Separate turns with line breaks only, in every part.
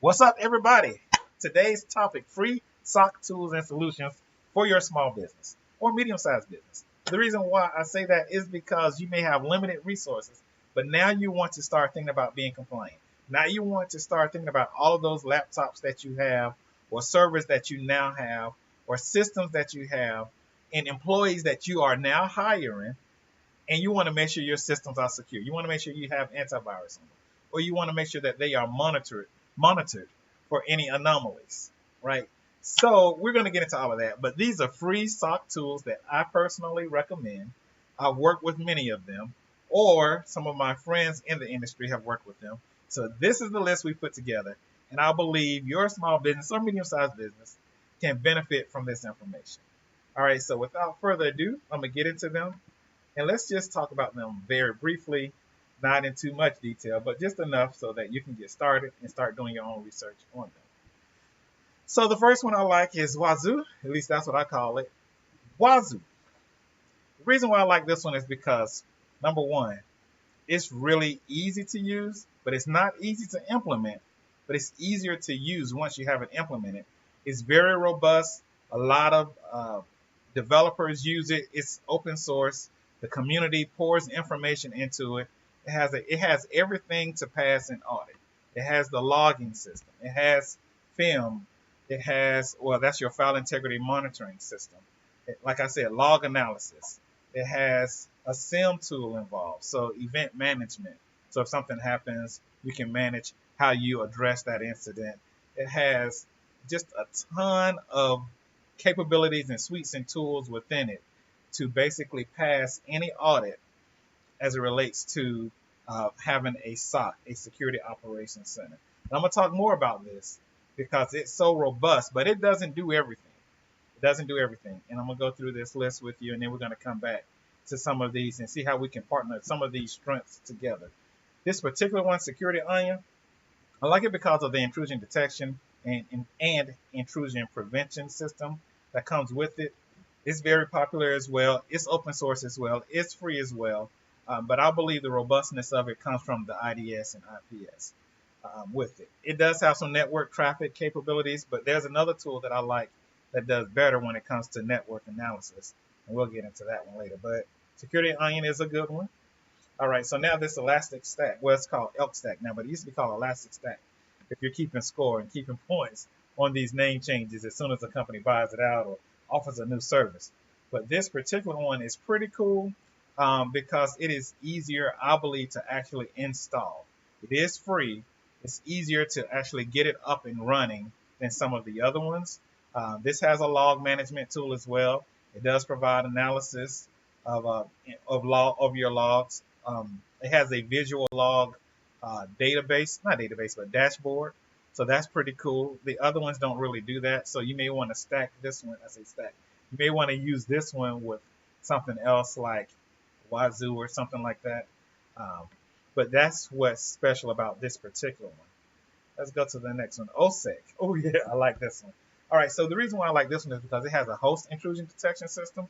What's up, everybody? Today's topic, free SOC tools and solutions for your small business or medium-sized business. The reason why I say that is because you may have limited resources, but now you want to start thinking about being compliant. Now you want to start thinking about all of those laptops that you have or servers that you now have or systems that you have and employees that you are now hiring, and you want to make sure your systems are secure. You want to make sure you have antivirus on them, or you want to make sure that they are monitored for any anomalies, right? So we're going to get into all of that, but these are free SOC tools that I personally recommend. I've worked with many of them, or some of my friends in the industry have worked with them. So this is the list we put together, and I believe your small business or medium-sized business can benefit from this information. All right, so without further ado, I'm going to get into them, and let's just talk about them very briefly, not in too much detail, but just enough so that you can get started and start doing your own research on them. So the first one I like is Wazoo. At least that's what I call it. Wazoo. The reason why I like this one is because, number one, it's really easy to use, but it's not easy to implement, but it's easier to use once you have it implemented. It's very robust. A lot of developers use it. It's open source. The community pours information into it. It has everything to pass an audit. It has the logging system. It has film. It has, well, that's your file integrity monitoring system. Like I said, log analysis. It has a SIM tool involved, so event management. So if something happens, you can manage how you address that incident. It has just a ton of capabilities and suites and tools within it to basically pass any audit as it relates to having a SOC, a Security Operations Center. And I'm going to talk more about this because it's so robust, but it doesn't do everything. It doesn't do everything. And I'm going to go through this list with you, and then we're going to come back to some of these and see how we can partner some of these strengths together. This particular one, Security Onion, I like it because of the intrusion detection and intrusion prevention system that comes with it. It's very popular as well. It's open source as well. It's free as well. But I believe the robustness of it comes from the IDS and IPS with it. It does have some network traffic capabilities, but there's another tool that I like that does better when it comes to network analysis. And we'll get into that one later. But Security Onion is a good one. All right, so now this Elastic Stack. Well, it's called Elk Stack now, but it used to be called Elastic Stack. If you're keeping score and keeping points on these name changes as soon as a company buys it out or offers a new service. But this particular one is pretty cool because it is easier, I believe, to actually install. It is free. It's easier to actually get it up and running than some of the other ones. This has a log management tool as well. It does provide analysis of your logs. It has a visual log database, not database, but dashboard. So that's pretty cool. The other ones don't really do that. So you may want to stack this one. I say stack. You may want to use this one with something else like Wazoo or something like that. But that's what's special about this particular one. Let's go to the next one. OSEC. Oh yeah, I like this one. All right, so the reason why I like this one is because it has a host intrusion detection system.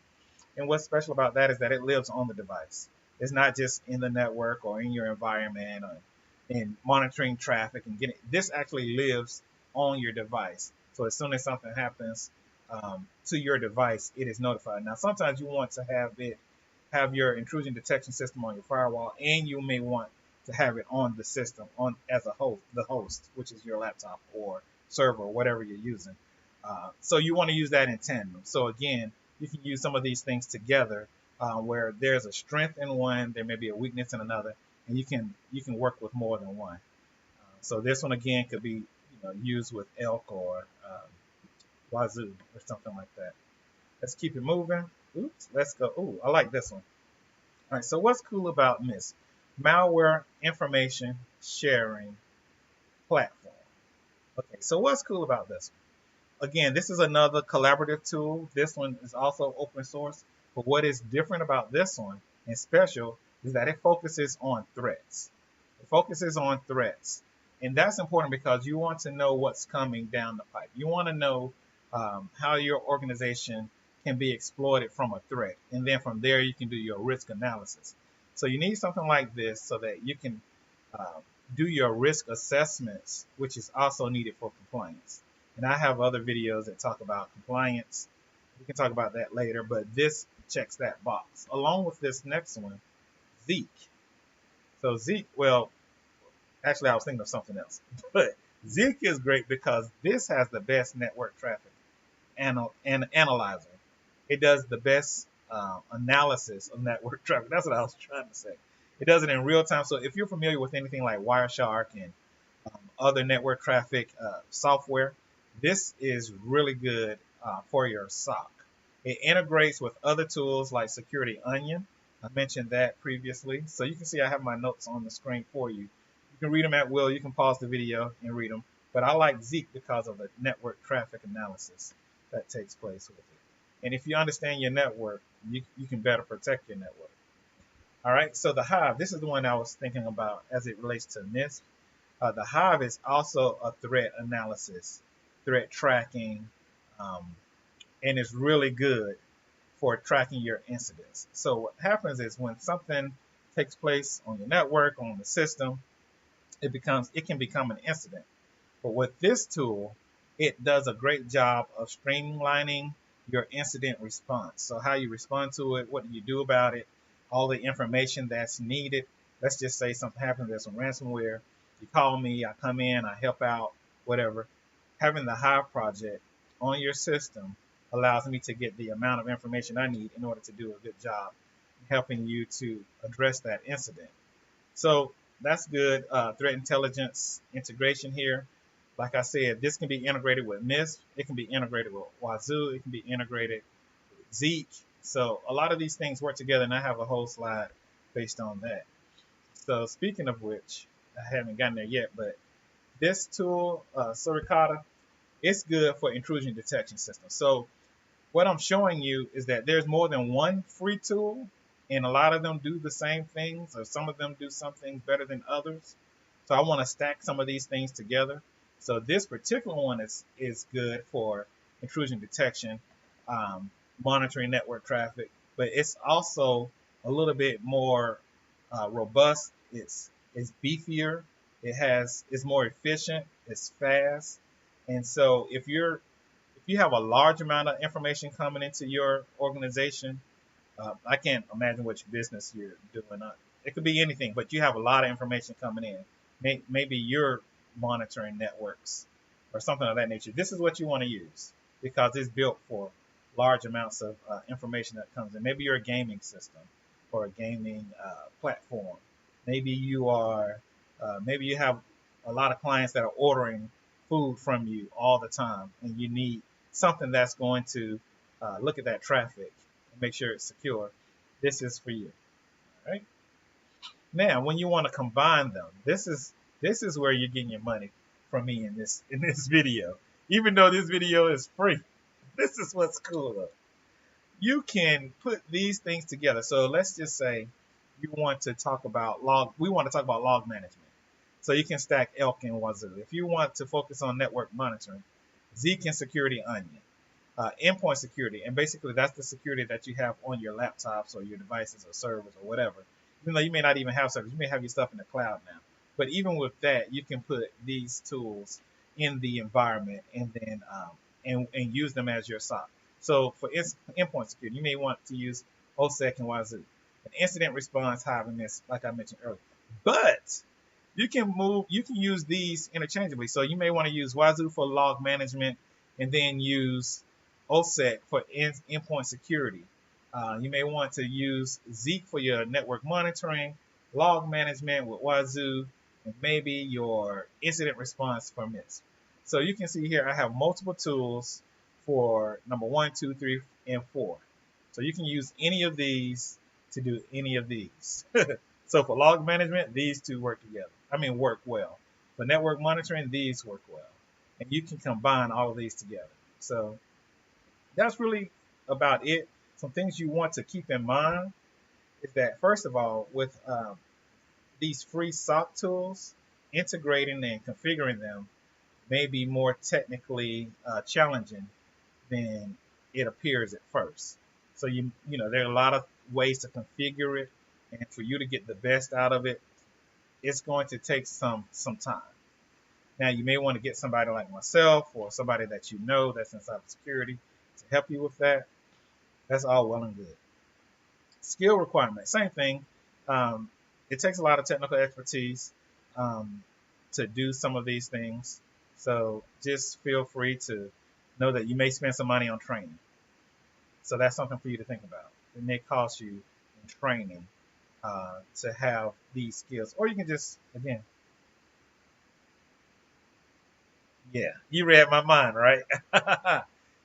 And what's special about that is that it lives on the device. It's not just in the network or in your environment or in monitoring traffic and getting. This actually lives on your device. So as soon as something happens to your device, it is notified. Now, sometimes you want to have your intrusion detection system on your firewall, and you may want to have it on the system as a host, the host, which is your laptop or server or whatever you're using. So you want to use that in tandem. So again, you can use some of these things together where there's a strength in one, there may be a weakness in another, and you can work with more than one. So this one again could be used with Elk or Wazoo or something like that. Let's keep it moving. Oops, let's go. Ooh, I like this one. All right, so what's cool about MIST? Malware Information Sharing Platform. Okay, so what's cool about this one? Again, this is another collaborative tool. This one is also open source. But what is different about this one and special is that it focuses on threats. It focuses on threats. And that's important because you want to know what's coming down the pipe. You want to know how your organization can be exploited from a threat. And then from there, you can do your risk analysis. So you need something like this so that you can do your risk assessments, which is also needed for compliance. And I have other videos that talk about compliance. We can talk about that later, but this checks that box. Along with this next one, Zeek. So Zeek, well, actually I was thinking of something else. But Zeek is great because this has the best network traffic analyzer. It does the best analysis of network traffic. That's what I was trying to say. It does it in real time. So if you're familiar with anything like Wireshark and other network traffic software, this is really good for your SOC. It integrates with other tools like Security Onion. I mentioned that previously. So you can see I have my notes on the screen for you. You can read them at will. You can pause the video and read them. But I like Zeek because of the network traffic analysis that takes place with it. And if you understand your network, you can better protect your network. All right, so the Hive, this is the one I was thinking about as it relates to NIST. The Hive is also a threat analysis, threat tracking, um, and it's really good for tracking your incidents. So what happens is when something takes place on your network, on the system, it can become an incident. But with this tool, it does a great job of streamlining your incident response. So how you respond to it, what do you do about it, all the information that's needed. Let's just say something happens, there's some ransomware. You call me, I come in, I help out, whatever. Having the Hive project on your system allows me to get the amount of information I need in order to do a good job helping you to address that incident. So that's good. Threat intelligence integration here. Like I said, this can be integrated with NIST. It can be integrated with Wazoo. It can be integrated with Zeek. So a lot of these things work together, and I have a whole slide based on that. So speaking of which, I haven't gotten there yet, but this tool, Suricata, it's good for intrusion detection systems. So what I'm showing you is that there's more than one free tool, and a lot of them do the same things, or some of them do some things better than others. So I want to stack some of these things together. So this particular one is good for intrusion detection, um, monitoring network traffic, but it's also a little bit more robust. It's beefier. It's more efficient. It's fast, and so if you have a large amount of information coming into your organization, I can't imagine which business you're doing. It could be anything, but you have a lot of information coming in. Maybe you're monitoring networks or something of that nature. This is what you want to use because it's built for large amounts of information that comes in. Maybe you're a gaming system or a gaming platform. Maybe maybe you have a lot of clients that are ordering food from you all the time, and you need something that's going to look at that traffic and make sure it's secure. This is for you. All right. Now, when you want to combine them, this is where you're getting your money from me in this video. Even though this video is free, this is what's cool though. You can put these things together. So let's just say you want to talk about log. We want to talk about log management. So you can stack Elk and Wazoo. If you want to focus on network monitoring, Zeek and Security Onion. Endpoint security, and basically that's the security that you have on your laptops or your devices or servers or whatever. Even though you may not even have servers, you may have your stuff in the cloud now. But even with that, you can put these tools in the environment and then and use them as your SOC. So for endpoint security, you may want to use OSEC and Wazoo. An incident response, Hive, and this, like I mentioned earlier. But you can use these interchangeably. So you may want to use Wazoo for log management and then use OSEC for endpoint security. You may want to use Zeek for your network monitoring, log management with Wazoo, and maybe your incident response for MISP. So you can see here I have multiple tools for number 1, 2, 3, and 4. So you can use any of these to do any of these. So for log management, these two work together. Work well. For network monitoring, these work well. And you can combine all of these together. So that's really about it. Some things you want to keep in mind is that, first of all, with these free SOC tools, integrating and configuring them may be more technically challenging than it appears at first. So there are a lot of ways to configure it, and for you to get the best out of it, it's going to take some time. Now, you may want to get somebody like myself or somebody that you know that's in cybersecurity to help you with that. That's all well and good. Skill requirement, same thing. Um, it takes a lot of technical expertise um, to do some of these things. So just feel free to know that you may spend some money on training. So that's something for you to think about. It may cost you in training to have these skills, or you can just, again, yeah, you read my mind, right?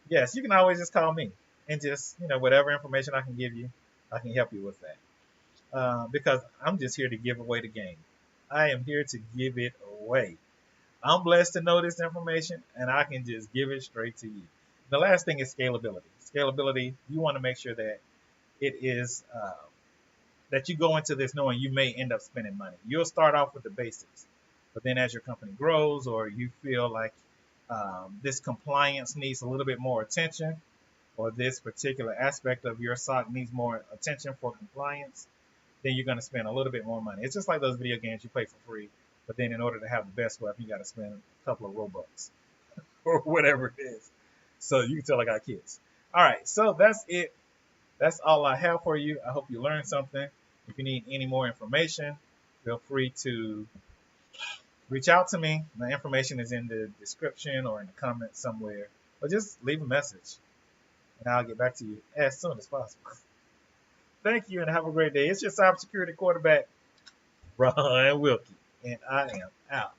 Yes, you can always just call me and just, whatever information I can give you, I can help you with that. Because I'm just here to give away the game. I am here to give it away. I'm blessed to know this information, and I can just give it straight to you. The last thing is scalability. Scalability, you want to make sure that it is that you go into this knowing you may end up spending money. You'll start off with the basics, but then as your company grows, or you feel like this compliance needs a little bit more attention, or this particular aspect of your SOC needs more attention for compliance, then you're going to spend a little bit more money. It's just like those video games you play for free, but then in order to have the best weapon, you got to spend a couple of Robux or whatever it is. So you can tell I got kids. All right, so that's it. That's all I have for you. I hope you learned something. If you need any more information, feel free to reach out to me. My information is in the description or in the comments somewhere. Or just leave a message, and I'll get back to you as soon as possible. Thank you, and have a great day. It's your cybersecurity quarterback, Ron Wilkie, and I am out.